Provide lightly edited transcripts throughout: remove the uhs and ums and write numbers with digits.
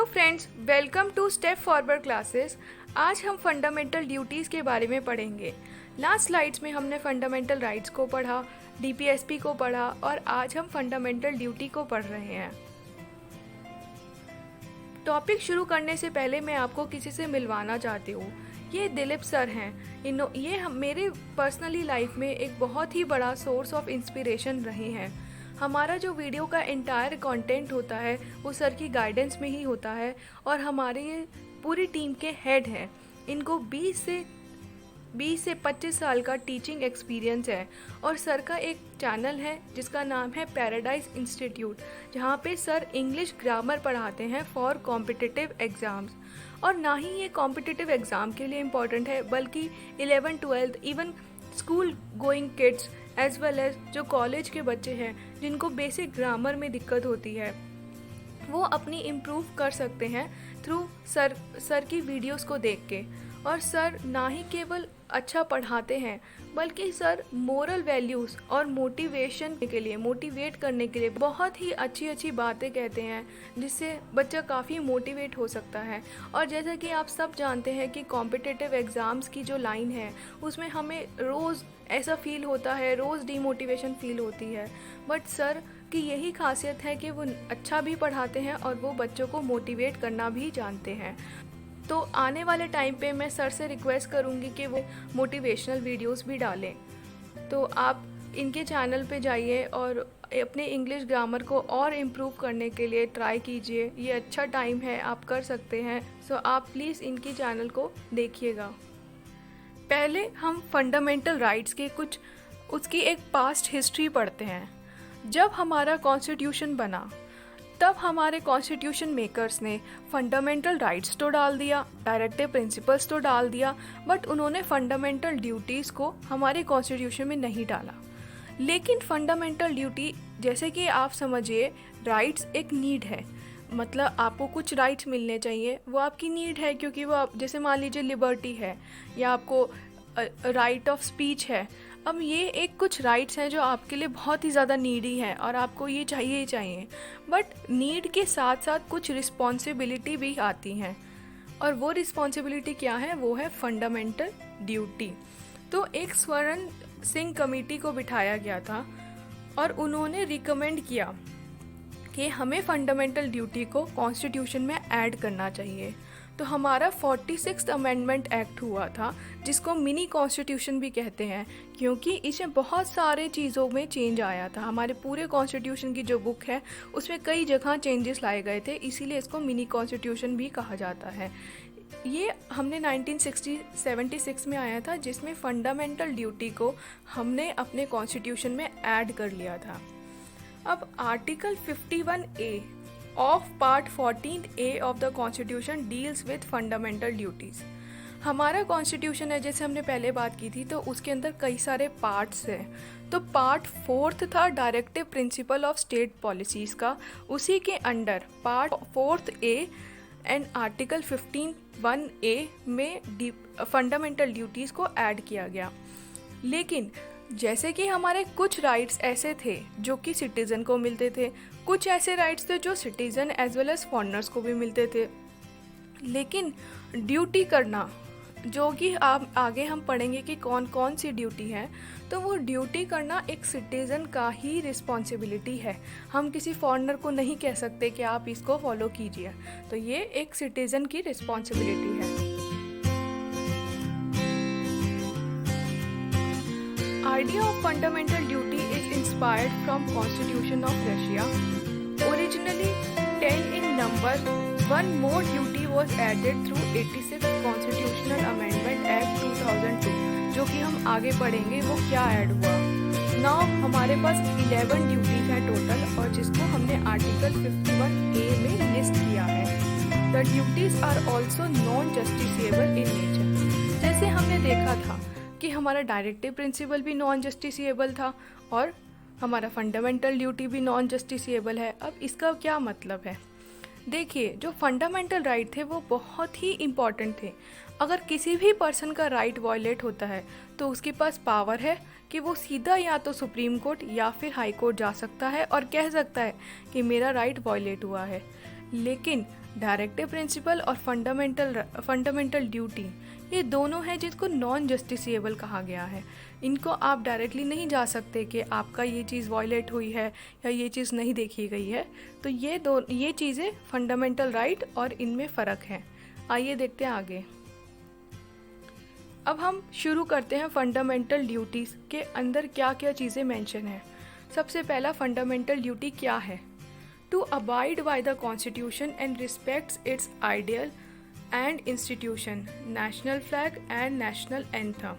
Hello friends, welcome to step forward classes. आज हम fundamental duties के बारे में पढ़ेंगे। लास्ट स्लाइड्स में हमने फंडामेंटल राइट्स को पढ़ा, डीपीएसपी को पढ़ा और आज हम फंडामेंटल ड्यूटी को पढ़ रहे हैं। टॉपिक शुरू करने से पहले मैं आपको किसी से मिलवाना चाहती हूँ। ये दिलीप सर हैं। ये मेरे पर्सनली लाइफ में एक बहुत ही बड़ा सोर्स ऑफ इंस्पिरेशन रहे हैं। हमारा जो वीडियो का एंटायर कंटेंट होता है वो सर की गाइडेंस में ही होता है और हमारे ये पूरी टीम के हेड हैं। इनको 20 से 25 साल का टीचिंग एक्सपीरियंस है और सर का एक चैनल है जिसका नाम है पैराडाइज इंस्टीट्यूट, जहाँ पे सर इंग्लिश ग्रामर पढ़ाते हैं फॉर कॉम्पिटिटिव एग्ज़ाम्स। और ना ही ये कॉम्पिटिटिव एग्ज़ाम के लिए इम्पॉर्टेंट है बल्कि 11th 12th even school going kids as well as जो कॉलेज के बच्चे हैं जिनको बेसिक ग्रामर में दिक्कत होती है वो अपनी इम्प्रूव कर सकते हैं थ्रू सर की वीडियोस को देख के। और सर ना ही केवल अच्छा पढ़ाते हैं बल्कि सर मोरल वैल्यूज़ और मोटिवेशन के लिए मोटिवेट करने के लिए बहुत ही अच्छी बातें कहते हैं जिससे बच्चा काफ़ी मोटिवेट हो सकता है। और जैसा कि आप सब जानते हैं कि कॉम्पिटिटिव एग्ज़ाम्स की जो लाइन है उसमें हमें रोज़ ऐसा फील होता है, रोज़ डीमोटिवेशन फील होती है, बट सर की यही खासियत है कि वो अच्छा भी पढ़ाते हैं और वो बच्चों को मोटिवेट करना भी जानते हैं। तो आने वाले टाइम पे मैं सर से रिक्वेस्ट करूँगी कि वो मोटिवेशनल वीडियोस भी डालें। तो आप इनके चैनल पे जाइए और अपने इंग्लिश ग्रामर को और इम्प्रूव करने के लिए ट्राई कीजिए। ये अच्छा टाइम है, आप कर सकते हैं। सो आप प्लीज़ इनकी चैनल को देखिएगा। पहले हम फंडामेंटल राइट्स के उसकी एक पास्ट हिस्ट्री पढ़ते हैं। जब हमारा कॉन्स्टिट्यूशन बना तब हमारे कॉन्स्टिट्यूशन मेकर्स ने फंडामेंटल राइट्स तो डाल दिया, डायरेक्टिव प्रिंसिपल्स तो डाल दिया, बट उन्होंने फंडामेंटल ड्यूटीज़ को हमारे कॉन्स्टिट्यूशन में नहीं डाला। लेकिन फंडामेंटल ड्यूटी जैसे कि आप समझिए, राइट्स एक नीड है, मतलब आपको कुछ राइट्स मिलने चाहिए, वो आपकी नीड है क्योंकि वो आप जैसे मान लीजिए लिबर्टी है या आपको राइट ऑफ स्पीच है। अब ये एक कुछ राइट्स हैं जो आपके लिए बहुत ही ज़्यादा नीडी हैं और आपको ये चाहिए ही चाहिए, बट नीड के साथ साथ कुछ रिस्पॉन्सिबिलिटी भी आती हैं। और वो रिस्पॉन्सिबिलिटी क्या है? वो है फंडामेंटल ड्यूटी। तो एक स्वर्ण सिंह कमेटी को बिठाया गया था और उन्होंने रिकमेंड किया कि हमें फंडामेंटल ड्यूटी को कॉन्स्टिट्यूशन में ऐड करना चाहिए। तो हमारा 46th अमेंडमेंट एक्ट हुआ था जिसको मिनी कॉन्स्टिट्यूशन भी कहते हैं क्योंकि इसमें बहुत सारे चीज़ों में चेंज आया था। हमारे पूरे कॉन्स्टिट्यूशन की जो बुक है उसमें कई जगह चेंजेस लाए गए थे, इसीलिए इसको मिनी कॉन्स्टिट्यूशन भी कहा जाता है। ये हमने 1976 में आया था जिसमें फंडामेंटल ड्यूटी को हमने अपने कॉन्स्टिट्यूशन में ऐड कर लिया था। अब article 51A of part 14A of the constitution deals with fundamental duties. हमारा कॉन्स्टिट्यूशन है, जैसे हमने पहले बात की थी, तो उसके अंदर कई सारे पार्ट्स हैं। तो पार्ट 4th था directive principle of state policies का, उसी के under part 4A and article 15(1)A में फंडामेंटल ड्यूटीज़ को ऐड किया गया। लेकिन जैसे कि हमारे कुछ राइट्स ऐसे थे जो कि सिटीज़न को मिलते थे, कुछ ऐसे राइट्स थे जो citizen as well as foreigners को भी मिलते थे, लेकिन ड्यूटी करना, जो कि आप आगे हम पढ़ेंगे कि कौन कौन सी ड्यूटी है, तो वो ड्यूटी करना एक सिटीज़न का ही रिस्पॉन्सिबिलिटी है। हम किसी फॉरेनर को नहीं कह सकते कि आप इसको फॉलो कीजिए, तो ये एक सिटीज़न की रिस्पॉन्सिबिलिटी है। Idea of fundamental duty is inspired from Constitution of Russia. Originally 10 in number, one more duty was added through 86th Constitutional Amendment Act 2002, जो कि हम आगे पढ़ेंगे वो क्या ऐड हुआ। Now हमारे पास 11 ड्यूटीज हैं टोटल और जिसको हमने आर्टिकल 51A में लिस्ट किया है। The duties are also non-justiciable in nature। जैसे हमने देखा था कि हमारा डायरेक्टिव प्रिंसिपल भी नॉन जस्टिसिएबल था और हमारा फंडामेंटल ड्यूटी भी नॉन जस्टिसिएबल है। अब इसका क्या मतलब है? देखिए, जो फंडामेंटल राइट थे वो बहुत ही इम्पॉर्टेंट थे। अगर किसी भी पर्सन का राइट वायलेट होता है तो उसके पास पावर है कि वो सीधा या तो सुप्रीम कोर्ट या फिर हाई कोर्ट जा सकता है और कह सकता है कि मेरा राइट वायलेट हुआ है। लेकिन डायरेक्टिव प्रिंसिपल और फंडामेंटल ड्यूटी, ये दोनों हैं जिसको नॉन जस्टिसिएबल कहा गया है। इनको आप डायरेक्टली नहीं जा सकते कि आपका ये चीज़ वायलेट हुई है या ये चीज़ नहीं देखी गई है। तो ये चीज़ें फंडामेंटल राइट और इनमें फ़र्क है। आइए देखते हैं आगे। अब हम शुरू करते हैं फंडामेंटल ड्यूटीज़ के अंदर क्या क्या चीज़ें मेंशन है। सबसे पहला फंडामेंटल ड्यूटी क्या है? To abide by the constitution and respects its ideal and institution, national flag and national anthem.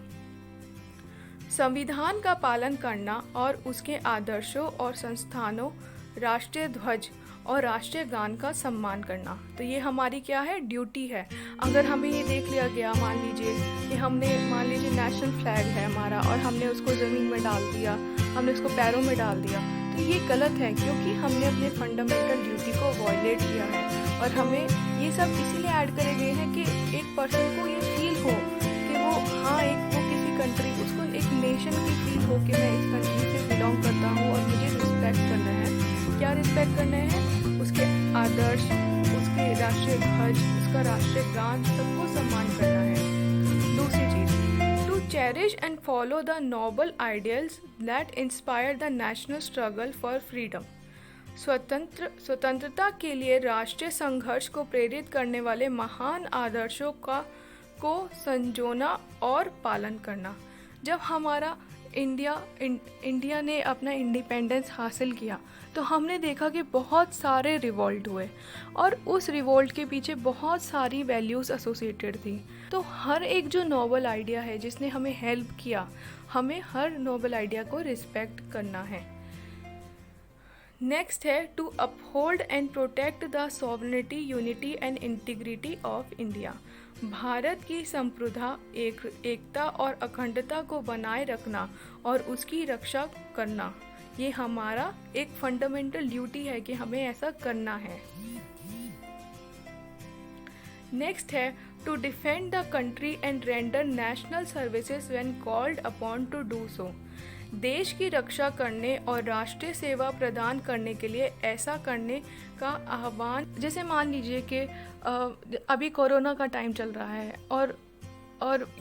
संविधान का पालन करना और उसके आदर्शों और संस्थानों, राष्ट्रीय ध्वज और राष्ट्रीय गान का सम्मान करना। तो ये हमारी क्या है? ड्यूटी है। अगर हमें ये देख लिया गया, मान लीजिए नेशनल फ्लैग है हमारा और हमने उसको ज़मीन में डाल दिया, हमने उसको पैरों में डाल दिया, तो ये गलत है, क्योंकि हमने अपने फंडामेंटल ड्यूटी को वॉयलेट किया है। और हमें ये सब इसीलिए ऐड करे गए हैं कि एक पर्सन को ये फील हो कि वो किसी कंट्री, उसको एक नेशन की फील हो कि मैं इस कंट्री से बिलोंग करता हूँ और मुझे रिस्पेक्ट करना है। क्या रिस्पेक्ट करना है? उसके आदर्श, उसके राष्ट्रीय ध्वज, उसका राष्ट्रीय गान, सबको सम्मान करना है। दूसरी चीज़, to cherish and follow the noble ideals that inspire the national struggle for freedom. स्वतंत्रता के लिए राष्ट्रीय संघर्ष को प्रेरित करने वाले महान आदर्शों को संजोना और पालन करना। जब हमारा इंडिया ने अपना इंडिपेंडेंस हासिल किया तो हमने देखा कि बहुत सारे रिवोल्ट हुए और उस रिवोल्ट के पीछे बहुत सारी वैल्यूज़ एसोसिएटेड थी। तो हर एक जो नोबल आइडिया है जिसने हमें हेल्प किया, हमें हर नोबल आइडिया को रिस्पेक्ट करना है। नेक्स्ट है to uphold and protect the sovereignty, unity and integrity of India. Bharat की संप्रभुता, एकता और अखंडता को बनाए रखना और उसकी रक्षा करना, ये हमारा एक फंडामेंटल ड्यूटी है कि हमें ऐसा करना है। नेक्स्ट है to defend the country and render national services when called upon to do so. देश की रक्षा करने और राष्ट्रीय सेवा प्रदान करने के लिए ऐसा करने का आह्वान। जैसे मान लीजिए कि अभी कोरोना का टाइम चल रहा है और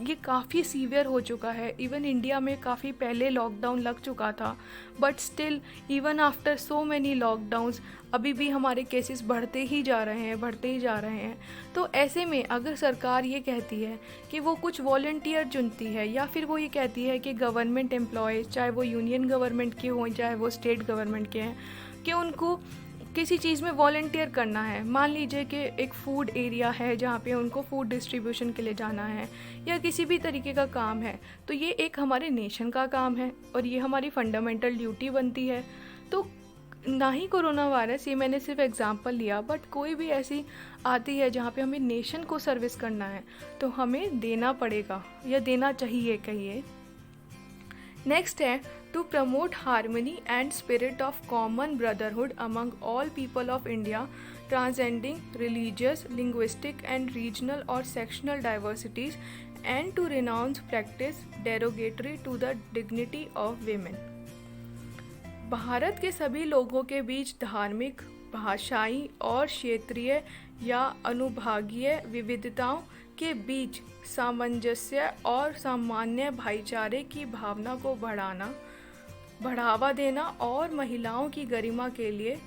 ये काफ़ी सीवियर हो चुका है। इवन इंडिया में काफ़ी पहले लॉकडाउन लग चुका था, but still even after so many lockdowns अभी भी हमारे केसेस बढ़ते ही जा रहे हैं। तो ऐसे में अगर सरकार ये कहती है कि वो कुछ वॉलंटियर चुनती है, या फिर वो ये कहती है कि गवर्नमेंट एम्प्लॉयज़, चाहे वो यूनियन गवर्नमेंट के हों चाहे वो स्टेट गवर्नमेंट के हैं, कि उनको किसी चीज़ में वॉलंटियर करना है। मान लीजिए कि एक फूड एरिया है जहाँ पे उनको फूड डिस्ट्रीब्यूशन के लिए जाना है, या किसी भी तरीके का काम है, तो ये एक हमारे नेशन का काम है और ये हमारी फंडामेंटल ड्यूटी बनती है। तो ना ही कोरोना वायरस, ये मैंने सिर्फ एग्जांपल लिया, बट कोई भी ऐसी आती है जहाँ पे हमें नेशन को सर्विस करना है तो हमें देना पड़ेगा या देना चाहिए, कहिए। नेक्स्ट है to promote harmony and spirit of common brotherhood among all people of India, transcending religious, linguistic and regional और sectional diversities, and to renounce practice derogatory to the dignity of women. भारत के सभी लोगों के बीच धार्मिक, भाषाई और क्षेत्रीय या अनुभागीय विविधताओं के बीच सामंजस्य और सामान्य भाईचारे की भावना को बढ़ावा देना और महिलाओं की गरिमा के लिए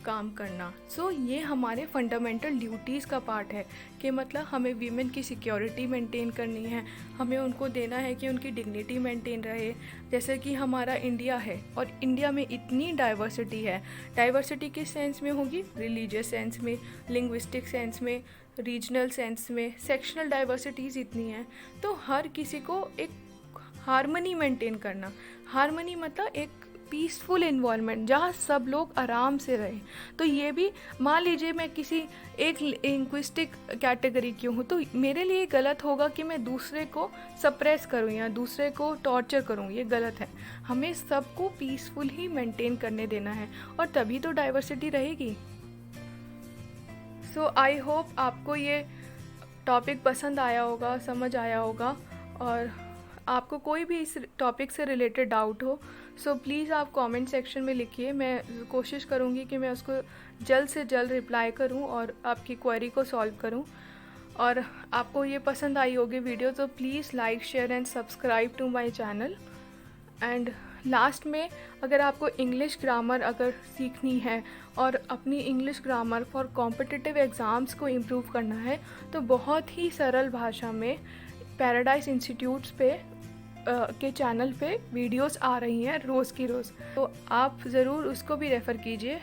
काम करना। सो ये हमारे फंडामेंटल ड्यूटीज़ का पार्ट है कि मतलब हमें वीमेन की सिक्योरिटी मेंटेन करनी है, हमें उनको देना है कि उनकी डिग्निटी मेंटेन रहे। जैसे कि हमारा इंडिया है और इंडिया में इतनी डाइवर्सिटी है। डाइवर्सिटी किस सेंस में होगी? रिलीजियस सेंस में, लिंग्विस्टिक सेंस में, रीजनल सेंस में, सेक्शनल डाइवर्सिटीज़ इतनी हैं। तो हर किसी को एक हार्मनी मेंटेन करना। हार्मनी मतलब एक पीसफुल इन्वायरमेंट जहाँ सब लोग आराम से रहें। तो ये भी मान लीजिए मैं किसी एक लिंग्विस्टिक कैटेगरी की हूँ, तो मेरे लिए गलत होगा कि मैं दूसरे को सप्रेस करूँ या दूसरे को टॉर्चर करूँ, ये गलत है। हमें सबको पीसफुल ही मेंटेन करने देना है और तभी तो डाइवर्सिटी रहेगी। सो आई होप आपको ये टॉपिक पसंद आया होगा, समझ आया होगा, और आपको कोई भी इस टॉपिक से रिलेटेड डाउट हो, सो प्लीज़ आप कमेंट सेक्शन में लिखिए। मैं कोशिश करूँगी कि मैं उसको जल्द से जल्द रिप्लाई करूँ और आपकी क्वेरी को सॉल्व करूँ। और आपको ये पसंद आई होगी वीडियो तो please like, share and subscribe to my channel. And last में, अगर आपको इंग्लिश ग्रामर अगर सीखनी है और अपनी English grammar for competitive exams को इम्प्रूव करना है, तो बहुत ही सरल भाषा में पैराडाइज इंस्टीट्यूट्स के चैनल पे वीडियोस आ रही हैं रोज़ की रोज़, तो आप ज़रूर उसको भी रेफ़र कीजिए।